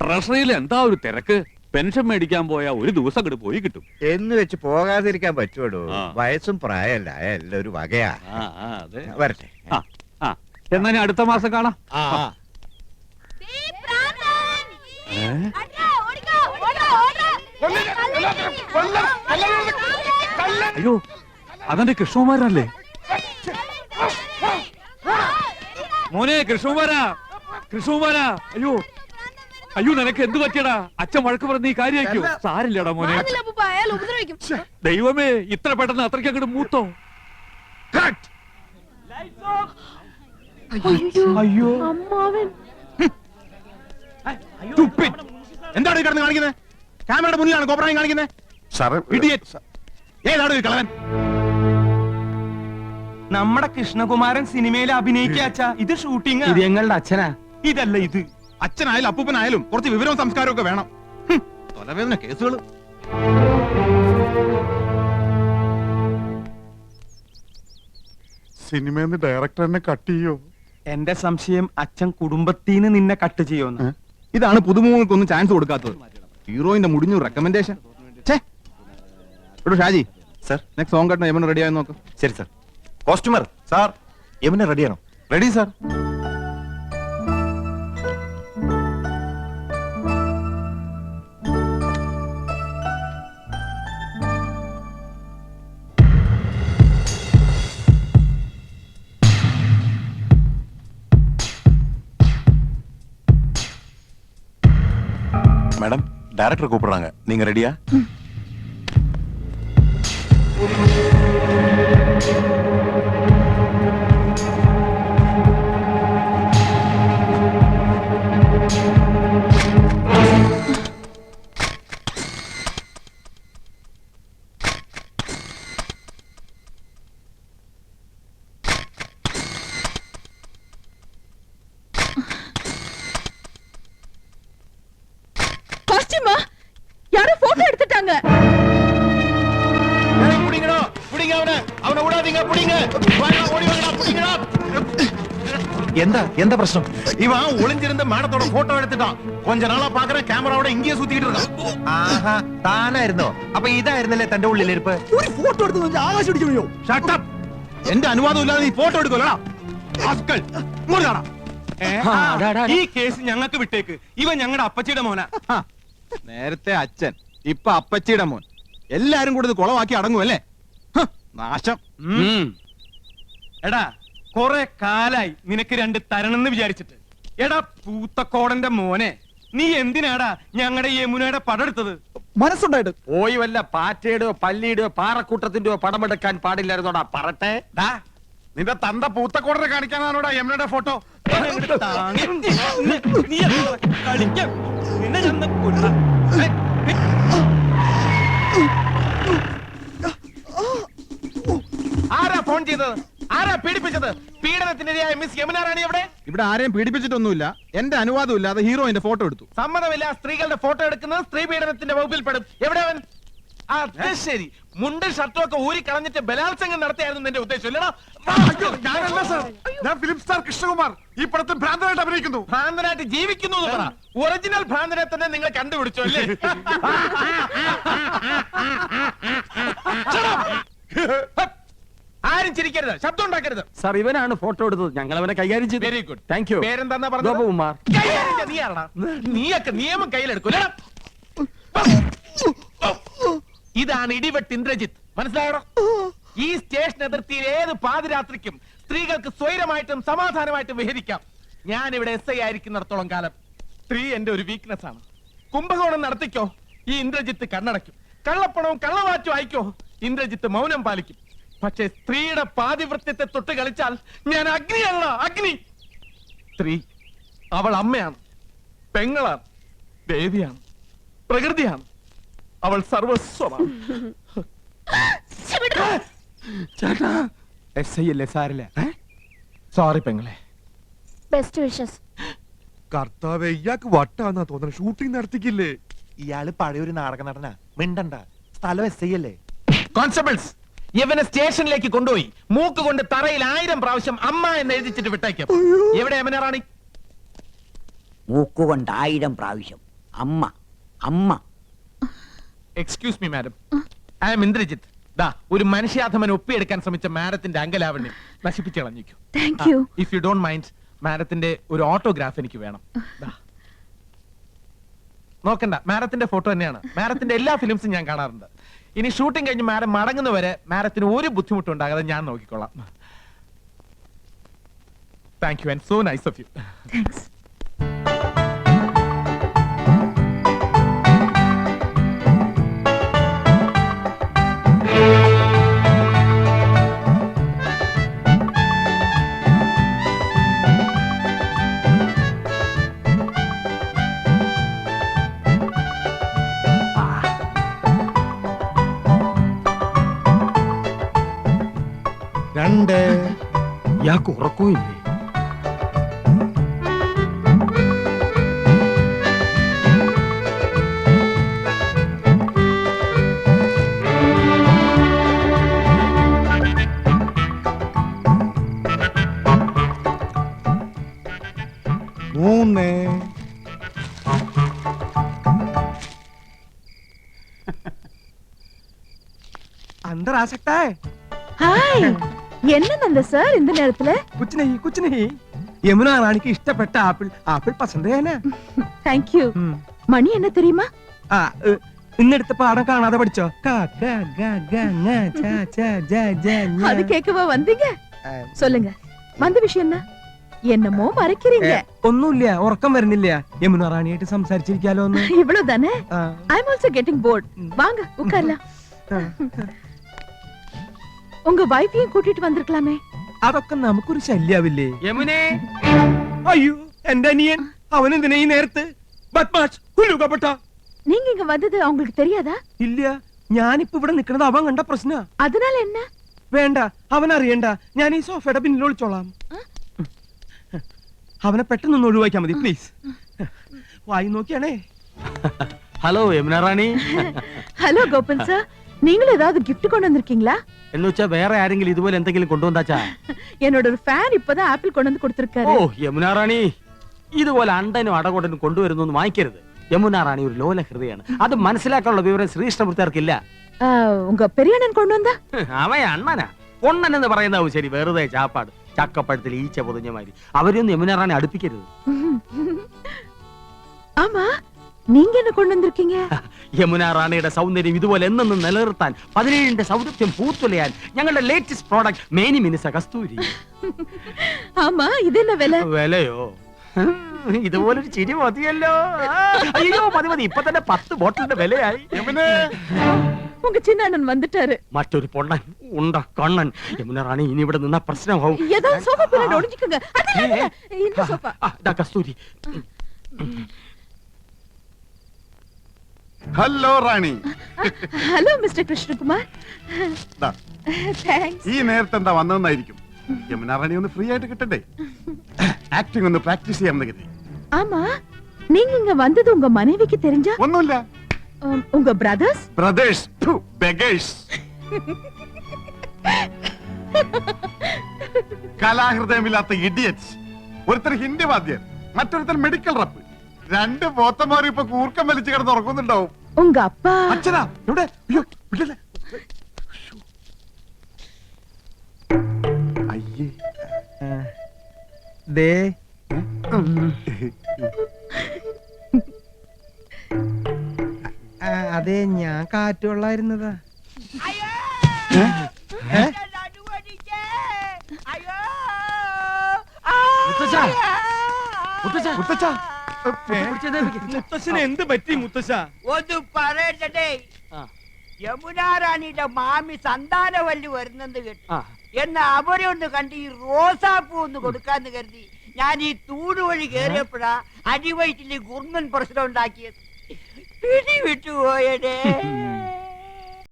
ട്രഷറിയിൽ എന്താ ഒരു തിരക്ക്. പെൻഷൻ മേടിക്കാൻ പോയാ ഒരു ദിവസം അങ്ങോട്ട് പോയി കിട്ടും എന്ന് വെച്ച് പോകാതിരിക്കാൻ പറ്റുമോ? വയസ്സും പ്രായമല്ല, എല്ലാം ഒരു വകയാ. വരട്ടെ. എന്നാ ഞാൻ അടുത്ത മാസം കാണാം. അയ്യോ, അതെന്റെ കൃഷ്ണകുമാരനല്ലേ? മോനെ കൃഷ്ണകുമാരാ, കൃഷ്ണകുമാരാ. അയ്യോ അയ്യോ, നിനക്ക് എന്ത് പറ്റിയടാ? അച്ഛൻ വഴക്ക് പറഞ്ഞ ഈ കാര്യമായിരിക്കും. സാരില്ലടാ മോനെ. ദൈവമേ, ഇത്ര പെട്ടെന്ന് അത്രയ്ക്ക് അങ്ങോട്ട് മൂത്തോ? അയ്യോ, എന്താണ് കിടന്ന് കാണിക്കുന്നത്? ക്യാമറയുടെ മുന്നിലാണ് കോപ്രായം കാണിക്കുന്നത്. ഏതാണ് കളവൻ? നമ്മുടെ കൃഷ്ണകുമാരൻ സിനിമയിൽ അഭിനയിക്കാച്ച. ഇത് ഷൂട്ടിംഗ്. ഇത് ഞങ്ങളുടെ അച്ഛനാ. ഇതല്ല ഇത്. അച്ഛനായാലും അപ്പൂപ്പനായാലും കുറച്ച് വിവരവും സംസ്കാരവും ഒക്കെ വേണം. തലവേദന കേസുകൾ. സിനിമന്ന് ഡയറക്ടർ എന്നെ കട്ട് ചെയ്യോ? എന്റെ സംശയം അച്ഛൻ കുടുംബത്തിന് നിന്നെ കട്ട് ചെയ്യുമെന്ന്. ഇതാണ് പുതുമുഖങ്ങൾക്കൊന്നും ചാൻസ് കൊടുക്കാത്തത്. ഹീറോയിന്റെ മുടിഞ്ഞു recommendation. Shaji sir, next song കട്ടണം. യമന റെഡി ആയി നോക്ക്. ശരി സർ. കോസ്റ്റ്യൂമർ സാർ, യമന റെഡിയാണോ? Ready sir. மேடம், டைரக்டர் கூப்பிடுறாங்க. நீங்க ரெடியா? யாரோ போட்டோ எடுத்துட்டாங்க. புடிங்கடா, புடிங்க அவனை. அவனை விடாதீங்க, புடிங்க. வாங்க, ஓடி வாங்கடா, புடிங்கடா. എന്താ പ്രശ്നം? இவன் ஒளிஞ்சிருந்த மேடத்தோட போட்டோ எடுத்துட்டான். கொஞ்ச நாளா பாக்குற கேமராவோட இங்கேயே சுத்திக்கிட்டு இருக்கான். ആഹാ, താനായിരുന്നോ? അപ്പൊ ഇതായിരുന്നല്ലേ തന്റെ ഉള്ളിലിരിപ്പ്? ഒരു ഫോട്ടോ എടുത്ത് ആകാശം അടിച്ചു. Shut up. എന്റെ അനുവാദം ഇല്ലാതെ നീ ഫോട്ടോ എടുക്കലടാ. ആസ്കൽ മുറിയാടാ. ഈ കേസ് ഞങ്ങൾക്ക് വിട്ടേക്ക്. ഇവൻ ഞങ്ങളുടെ അപ്പച്ചിയുടെ മോനാ. നേരത്തെ അച്ഛൻ, ഇപ്പൊ അപ്പച്ചിയുടെ മോൻ. എല്ലാരും കൂടെ ഇത് കുളവാക്കി അടങ്ങുമല്ലേ? നാശം. എടാ, കൊറേ കാലായി നിനക്ക് രണ്ട് തരണെന്ന് വിചാരിച്ചിട്ട്. എടാ പൂത്തക്കോടന്റെ മോനെ, നീ എന്തിനാടാ ഞങ്ങളുടെ യമുനയുടെ പടെടുത്തത്? മനസ്സുണ്ടായിട്ട് പോയി വല്ല പാറ്റയുടെയോ പല്ലിയുടെയോ പാറക്കൂട്ടത്തിന്റെയോ പടമെടുക്കാൻ പാടില്ലായിരുന്നോടാ. പറട്ടെ, നിന്റെ തന്ത പൂത്തക്കോടനെ കാണിക്കാനാണോടാ യമുനയുടെ ഫോട്ടോ? കളിക്കാം. നിന്നെ ചെന്ന് കൊല്ലാം. ആരാ ഫോൺ ചെയ്തത്? ആരാ പീഡിപ്പിച്ചത്? പീഡനത്തിനിരയായ മിസ് യമുന റാണി എവിടെ? ഇവിടെ ആരെയും പീഡിപ്പിച്ചിട്ടൊന്നുമില്ല. എന്റെ അനുവാദം ഇല്ലാതെ ഹീറോയിന്റെ ഫോട്ടോ എടുത്തു. സമ്മതമില്ല. സ്ത്രീകളുടെ ഫോട്ടോ എടുക്കുന്നത് സ്ത്രീ പീഡനത്തിന്റെ വകുപ്പിൽ പെടും. എവിടെ അവൻ? അത് ശരി, മുണ്ടും ഷർട്ടും ഒക്കെ ഊരി കളഞ്ഞിട്ട് ബലാത്സംഗം നടത്തിയായിരുന്നു നിന്റെ ഉദ്ദേശം അല്ലടാ? ഞാനല്ല സാർ, ഞാൻ ഫിലിം സ്റ്റാർ കൃഷ്ണകുമാർ. ഈ പടത്തിൽ ഭ്രാന്തനായിട്ട് അഭിനയിക്കുന്നു. ഭ്രാന്തനായിട്ട് ജീവിക്കുന്നു. ഒറിജിനൽ ഭ്രാന്തനെ തന്നെ നിങ്ങൾ കണ്ടുപിടിച്ചു അല്ലേ? ആരും ചിരിക്കരുത്, ശബ്ദം ഉണ്ടാക്കരുത്. സാർ, ഇവനാണ് ഫോട്ടോ എടുത്തത്. ഞങ്ങൾ അവനെ കൈകാര്യം ചെയ്തു. Very good. Thank you. പേരെന്താ പറഞ്ഞത്? ഗോപകുമാർ. നീയൊക്കെ നിയമം കയ്യിലെടുക്കൂല. ഇതാണ് ഇടിവെട്ട് ഇന്ദ്രജിത്ത്. മനസ്സിലായോ? ഈ സ്റ്റേഷൻ അതിർത്തിയിൽ ഏത് പാതിരാത്രിക്കും സ്ത്രീകൾക്ക് സ്വൈരമായിട്ടും സമാധാനമായിട്ടും വിഹരിക്കാം. ഞാൻ ഇവിടെ SI ആയിരിക്കുന്നിടത്തോളം കാലം സ്ത്രീ എന്റെ ഒരു വീക്ക്നെസ് ആണ്. കുംഭകോണം നടത്തിക്കോ, ഈ ഇന്ദ്രജിത്ത് കണ്ണടയ്ക്കും. കള്ളപ്പണവും കള്ളവാറ്റും ആയിക്കോ, ഇന്ദ്രജിത്ത് മൗനം പാലിക്കും. പക്ഷേ സ്ത്രീയുടെ പാതിവൃത്യത്തെ തൊട്ട് കളിച്ചാൽ ഞാൻ അഗ്നിയല്ല, അഗ്നി. സ്ത്രീ അവൾ അമ്മയാണ്, പെങ്ങളാണ്, ദേവിയാണ്, പ്രകൃതിയാണ്. അവൾ സർവസ്വമാണ്. ചേട്ടാ, SI അല്ലേ? സാരില്ല. സോറി പെങ്ങളെ. Best wishes. കർത്താവേ, ഇയാൾക്ക് വട്ടാന്നാ തോന്നണ. ഷൂട്ടിംഗ് നടത്തിക്കില്ലേ? ഇയാള് പഴയൊരു നാടക നടനാ. മിണ്ടണ്ട, സ്ഥലം SI അല്ലേ? കോൺസ്റ്റബിൾസ്, ഇവനെ സ്റ്റേഷനിലേക്ക് കൊണ്ടുപോയി മൂക്ക് കൊണ്ട് തറയിൽ 1000 പ്രാവശ്യം അമ്മ എന്ന് എഴുതിച്ചിട്ട് വിട്ടേക്കും. എവിടെ യമുന റാണി? മൂക്കുകൊണ്ട് 1000 പ്രാവശ്യം അമ്മ അമ്മ. Excuse me madam, I am Indrajith. ദാ ഒരു മനുഷ്യാധമൻ ഒപ്പിയെടുക്കാൻ ശ്രമിച്ച മാഡത്തിന്റെ അങ്കലാവണ്യം നശിപ്പിച്ചു കളഞ്ഞിരിക്കും. Thank you. If you don't mind, മാഡത്തിന്റെ ഒരു ഓട്ടോഗ്രാഫ് എനിക്ക് വേണം. ദാ. നോക്കണ്ട, മാഡത്തിന്റെ ഫോട്ടോ തന്നെയാണ്. മാഡത്തിന്റെ എല്ലാ ഫിലിംസും ഞാൻ കാണാറുണ്ട്. ഇനി ഷൂട്ടിംഗ് കഴിഞ്ഞ് മാഡം മടങ്ങുന്നവരെ മാഡത്തിന് ഒരു ബുദ്ധിമുട്ടും ഉണ്ടാകാതെ ഞാൻ നോക്കിക്കൊള്ളാം. Thank you and so nice of you. Thanks. ഇയാൾക്ക് ഉറക്കവും അന്തരാസക്താ ഹായ്, என்ன சார் இந்த நேரத்துல? कुछ नहीं யமுனா ராணிக்கு இஷ்டப்பட்ட ஆப்பிள் பசந்தே தேங்க் யூ. மணி என்ன தெரியுமா? ഇന്നെടുത്ത പാഠം കാണാതെ പഠിച്ചോ? அது கேட்கவா வந்தீங்க? சொல்லுங்க, வந்த விஷயம் என்ன? என்னமோ மறைக்கிறீங்க. ഒന്നുമില്ല, ഉറക്കം വരുന്നില്ല. യമുന റാണിയായിട്ട് സംസാരിച്ചിരിക്കാലോ ഒന്ന്. இவ்வளவுதானே? ஐ அம் ஆல்சோ கெட்டிங் போர்ட். வாங்க உட்காரலாம். உங்க வைஃபையும் கூட்டிட்டு வந்திருக்கலாமே. അതൊക്കെ നമുക്കൊരു ശല്യാവില്ലേ? യമുനേ, അയ്യോ എന്റെ അനിയൻ, അവൻ എന്തിനാ ഈ നേരത്ത്? ബദ്മാഷ്, ഹുലുകപട്ട. நீங்க இங்க வந்தது அவங்களுக்கு தெரியாதா? ഇല്ല, ഞാനിപ്പോ ഇവിടെ നിക്കണത് അവൻ കണ്ട പ്രശ്ന. அதனால என்ன? വേണ്ട, അവൻ അറിയണ്ട. ഞാൻ ഈ സോഫയുടെ പിന്നിൽ ഒളിച്ചോളാം. അവനെ പെട്ടെന്ന് ഒഴിവാക്കിയാ മതി പ്ലീസ്. വായി നോക്കിയാണേ. ഹലോ യമുന റാണി. ஹலோ கோபால் சார், நீங்களும் ஏதாவது கிஃப்ட் கொண்டு வந்திருக்கீங்களா? എന്ന് വെച്ചാ വേറെ ആരെങ്കിലും ഇതുപോലെ എന്തെങ്കിലും കൊണ്ടുവന്നാച്ചാ? என்னோட ஒரு ஃபேன் இப்பதான் ஆப்பிள் கொண்டு வந்து கொடுத்திருக்காரு. ഓ യമുന റാണി, ഇതുപോലെ അണ്ടനും അടകൊണ്ടനും കൊണ്ടുവരുന്നു വാങ്ങിക്കരുത്. യമുന റാണി ഒരു ലോല ഹൃദയാണ്. അത് മനസ്സിലാക്കാനുള്ള വിവരം ശ്രീകൃഷ്ണമൂർത്തിയാർക്കില്ല. உங்க பெரிய அண்ணன் கொண்டு வந்தா? അവൻ അണ്ണനാ. പൊണ്ണൻ എന്ന് പറയുന്നതാവും ശരി, വെറുതെ ചാപ്പാട്. ചക്കപ്പഴത്തിൽ ഈച്ച പൊതിഞ്ഞ മാതിരി. അവരൊന്നും യമുന റാണി അടുപ്പിക്കരുത്. ஆமா, நீங்க என்ன கொண்டு வந்திருக்கீங்க? യമുന റാണിയുടെ സൗന്ദര്യം ഇതുപോലെ എന്നെന്നും നിലനിർത്താൻ, 17ന്റെ സൗന്ദര്യം പൂത്തുലയാൻ ഞങ്ങളുടെ ലേറ്റസ്റ്റ് പ്രോഡക്റ്റ് മേനി മിനുസ കസ്തൂരി. ஆமா, இது என்ன விலை? വിലയോ? ഇതുപോലൊരു ചിരി മതിയല്ലോ. അയ്യോ മതി മതി, ഇപ്പൊ തന്നെ 10 ബോട്ടിലിന്റെ വിലയായി. உங்க சின்ன அண்ணன் வந்துட்டாரு. മറ്റൊരു പൊണ്ണൻ ഉണ്ട കണ്ണൻ. യമുന റാണി ഇനി ഇവിടെ നിന്ന പ്രശ്നമാവും. ஏதாவது சோஃபா பின்னாடி ஒளிஞ்சுக்கங்க. அதே இந்த sofa. Kasthuri. Hello Rani. Hello mister Krishnakumar. Thanks. ഈ നേരത്തെ എന്താ വന്നതെന്നായിരിക്കും. യമുന റാണി ഒന്ന് ഫ്രീ ആയിട്ട് കിട്ടണ്ടേ? ആക്ടിംഗ് ഒന്ന് പ്രാക്ടീസ് ചെയ്യാമെന്ന് കരുതി. ஆமா, நீங்க இங்க வந்தது உங்க மனைவிக்கு தெரிஞ்சா? ഒന്നുമില്ല. உங்க பிரதர்ஸ்? Brothers, beggars. കലാഹൃദയമില്ലാത്ത ഇഡിയറ്റ്സ്. ഒരുത്തർ ഹിന്ദി വാദ്യർ, മറ്റൊരുത്തർ മെഡിക്കൽ റപ്പ്. 2 പോത്തന്മാരും ഇപ്പൊ കൂർക്കം വലിച്ചു കിടന്ന് ഉറങ്ങുന്നുണ്ടാവും. உங்க அப்பா? അച്ഛനാ എവിടെ? അയ്യോ വിടല്ലേ. അയ്യേ ദേ അതെ, ഞാൻ കാറ്റുകൊള്ളായിരുന്നതാ. മുത്തശ്ശന് എന്ത് പറ്റി മുത്തശ്ശ? ഒന്ന് പറയട്ടെ, യമുന റാണിയുടെ മാമി സന്താനവല്ലി വരുന്നെന്ന് കേട്ടു. എന്നാ അവരെ ഒന്ന് കണ്ട് ഈ റോസാപ്പൂ ഒന്ന് കൊടുക്കാന്ന് കരുതി ഞാൻ ഈ തൂട് വഴി കേറിയപ്പോഴാ അടിവയറ്റില് ഗുർമൻ പ്രശ്നം ഉണ്ടാക്കിയത്. പിടി വിട്ടുപോയടേ.